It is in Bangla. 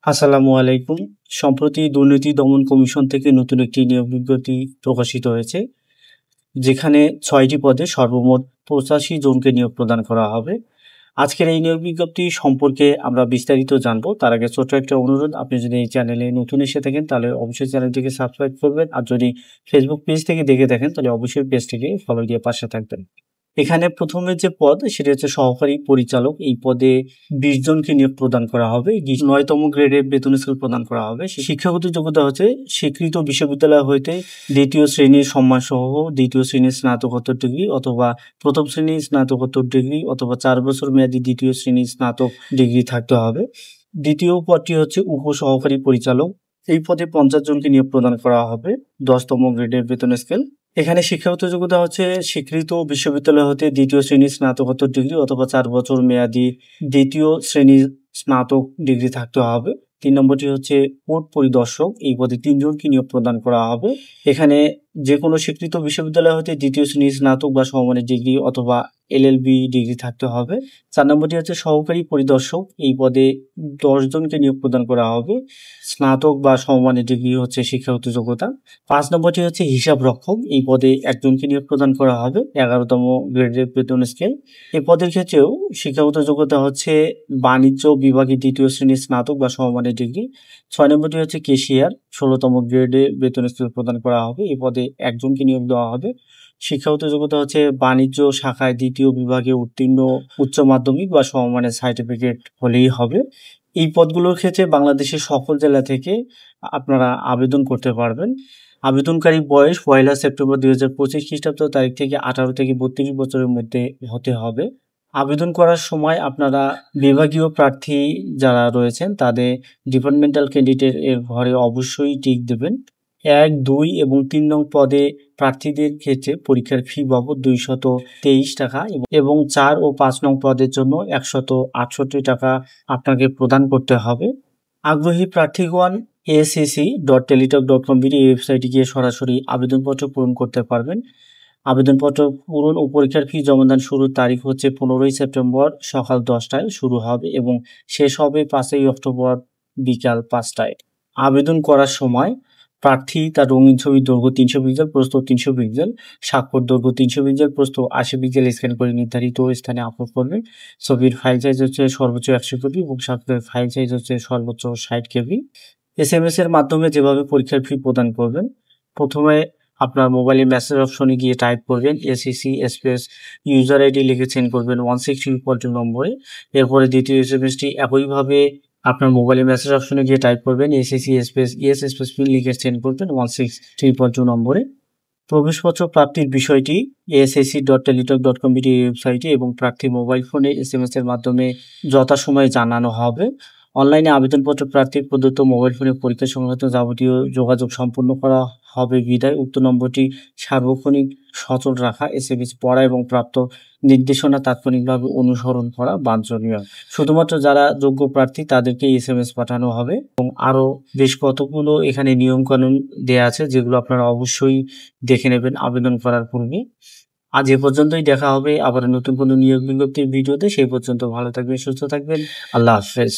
আসসালামু আলাইকুম। সম্প্রতি দুর্নীতি দমন কমিশন থেকে নতুন একটি নিয়োগ বিজ্ঞপ্তি প্রকাশিত হয়েছে, যেখানে ৬টি পদে সর্বমোট ৮৫ জনকে নিয়োগ প্রদান করা হবে। আজকের এই নিয়োগ বিজ্ঞপ্তি সম্পর্কে আমরা বিস্তারিত জানবো। তার আগে ছোট্ট একটা অনুরোধ, আপনি যদি এই চ্যানেলে নতুন এসে থাকেন তাহলে অবশ্যই চ্যানেলটিকে সাবস্ক্রাইব করবেন, আর যদি ফেসবুক পেজ থেকে দেখে থাকেন তাহলে অবশ্যই পেজটিকে ফলো দিয়ে পাশে থাকবেন। এখানে প্রথমে যে পদ সেটি হচ্ছে সহকারী পরিচালক। এই পদে 20 জনকে নিয়োগ প্রদান করা হবে। 9তম গ্রেডের বেতন স্কেল প্রদান করা হবে। শিক্ষাগত যোগ্যতা হচ্ছে স্বীকৃত বিশ্ববিদ্যালয় হইতে দ্বিতীয় শ্রেণীর সম্মানসহ দ্বিতীয় শ্রেণীর স্নাতকোত্তর ডিগ্রি অথবা প্রথম শ্রেণীর স্নাতকোত্তর ডিগ্রি অথবা 4 বছর মেয়াদী দ্বিতীয় শ্রেণীর স্নাতক ডিগ্রি থাকতে হবে। দ্বিতীয় পদটি হচ্ছে উপসহকারী পরিচালক। এই পদে 50 জনকে নিয়োগ প্রদান করা হবে। 10তম গ্রেডের বেতন স্কেল। এখানে শিক্ষাগত যোগ্যতা হচ্ছে স্বীকৃত বিশ্ববিদ্যালয় হতে দ্বিতীয় শ্রেণীর স্নাতকোত্তর ডিগ্রি অথবা 4 বছর মেয়াদী দ্বিতীয় শ্রেণীর স্নাতক ডিগ্রি থাকতে হবে। 3 নম্বরটি হচ্ছে কোর্ট পরিদর্শক। এই পদে 3 জনকে নিয়োগ প্রদান করা হবে। এখানে যে কোনো স্বীকৃত বিশ্ববিদ্যালয় হতে দ্বিতীয় শ্রেণীর স্নাতক বা সমমানের ডিগ্রি অথবা এলএলবি ডিগ্রি থাকতে হবে। 4 নম্বরটি হচ্ছে সহকারী পরিদর্শক। এই পদে 10 জনকে নিয়োগ প্রদান করা হবে। স্নাতক বা সমমানের ডিগ্রি হচ্ছে শিক্ষাগত যোগ্যতা। 5 নম্বরটি হচ্ছে হিসাব রক্ষক। এই পদে একজনকে নিয়োগ প্রদান করা হবে। 11তম গ্রেডের বেতন স্কেল। এই পদের ক্ষেত্রেও শিক্ষাগত যোগ্যতা হচ্ছে বাণিজ্য বিভাগে দ্বিতীয় শ্রেণীর স্নাতক বা সমমানের ডিগ্রি। 6 নম্বরটি হচ্ছে কেশিয়ার। 16তম গ্রেডে বেতন স্কেল প্রদান করা হবে। এই পদে একজনকে নিয়োগ দেওয়া হবে। শিক্ষাগত যোগ্যতা হচ্ছে বাণিজ্য শাখায় দ্বিতীয় বিভাগে উত্তীর্ণ উচ্চ মাধ্যমিক বা সমমানের সার্টিফিকেট হলেই হবে। এই পদগুলোর ক্ষেত্রে বাংলাদেশের সকল জেলা থেকে আপনারা আবেদন করতে পারবেন। আবেদনকারী বয়স 1 সেপ্টেম্বর 2025 খ্রিস্টাব্দ তারিখ থেকে 18 থেকে 32 বছরের মধ্যে হতে হবে। আবেদন করার সময় আপনারা বিভাগীয় প্রার্থী যারা রয়েছেন তাদের ডিপার্টমেন্টাল ক্যান্ডিডেট এর ঘরে অবশ্যই টিক দেবেন। 1, 2 এবং 3 নং পদে প্রার্থীদের ক্ষেত্রে পরীক্ষার ফি বাবদ 223 টাকা এবং 4 ও 5 নং পদের জন্য 168 টাকা আপনাকে প্রদান করতে হবে। আগ্রহী প্রার্থীগণ acc.teletalk.com এই ওয়েবসাইটে গিয়ে সরাসরি আবেদনপত্র পূরণ করতে পারবেন। আবেদনপত্র পূরণ ও পরীক্ষার ফি জমাদান শুরুর তারিখ হচ্ছে 15 সেপ্টেম্বর সকাল 10টায় শুরু হবে এবং শেষ হবে 5 অক্টোবর বিকাল 5টায়। আবেদন করার সময় প্রার্থী তার রঙিন ছবির দৈর্ঘ্য 300 পিক্সেল, প্রস্থ 300 পিক্সেল, স্বাক্ষর দৈর্ঘ্য 300 পিক্সেল, প্রস্থ 80 পিক্সেল স্ক্যান করে নির্ধারিত স্থানে আপলোড করবেন। ছবির ফাইল সাইজ হচ্ছে সর্বোচ্চ 100 কেবি এবং স্বাক্ষরের ফাইল সাইজ হচ্ছে সর্বোচ্চ 60 কেবি। SMS এর মাধ্যমে যেভাবে পরীক্ষার ফি প্রদান করবেন, প্রথমে আপনার মোবাইলে মেসেজ অপশনে গিয়ে টাইপ করবেন ACC স্পেস ইউজার আইডি লিখে সেন্ড করবেন 16342 নম্বরে। এরপরে দ্বিতীয় এসএমএসটি একইভাবে আপনার মোবাইলে মেসেজ অপশনে গিয়ে টাইপ করবেন ACC space ES space PIN লিখে সেন্ড করবেন 16342 নম্বরে। প্রবেশপত্র প্রাপ্তির বিষয়টি acc.teletalk.com এই ওয়েবসাইটে এবং প্রার্থীর মোবাইল ফোনে SMS এর মাধ্যমে যথাসময়ে জানানো হবে। অনলাইনে আবেদনপত্র প্রার্থীর প্রদত্ত মোবাইল ফোনে পরীক্ষা সংক্রান্ত যাবতীয় যোগাযোগ সম্পন্ন করা হবে বিধায় উক্ত নম্বরটি সার্বক্ষণিক সচল রাখা, SMS পড়া এবং প্রাপ্ত নির্দেশনা তাৎক্ষণিকভাবে অনুসরণ করা বাঞ্ছনীয়। শুধুমাত্র যারা যোগ্য প্রার্থী তাদেরকে SMS পাঠানো হবে এবং আরও বেশ কতগুলো এখানে নিয়মকানুন দেয়া আছে যেগুলো আপনারা অবশ্যই দেখে নেবেন আবেদন করার পূর্বে। আজ এ পর্যন্তই, দেখা হবে আবার নতুন কোনো নিয়োগ বিজ্ঞপ্তির ভিডিওতে। সেই পর্যন্ত ভালো থাকবেন, সুস্থ থাকবেন। আল্লাহ হাফেজ।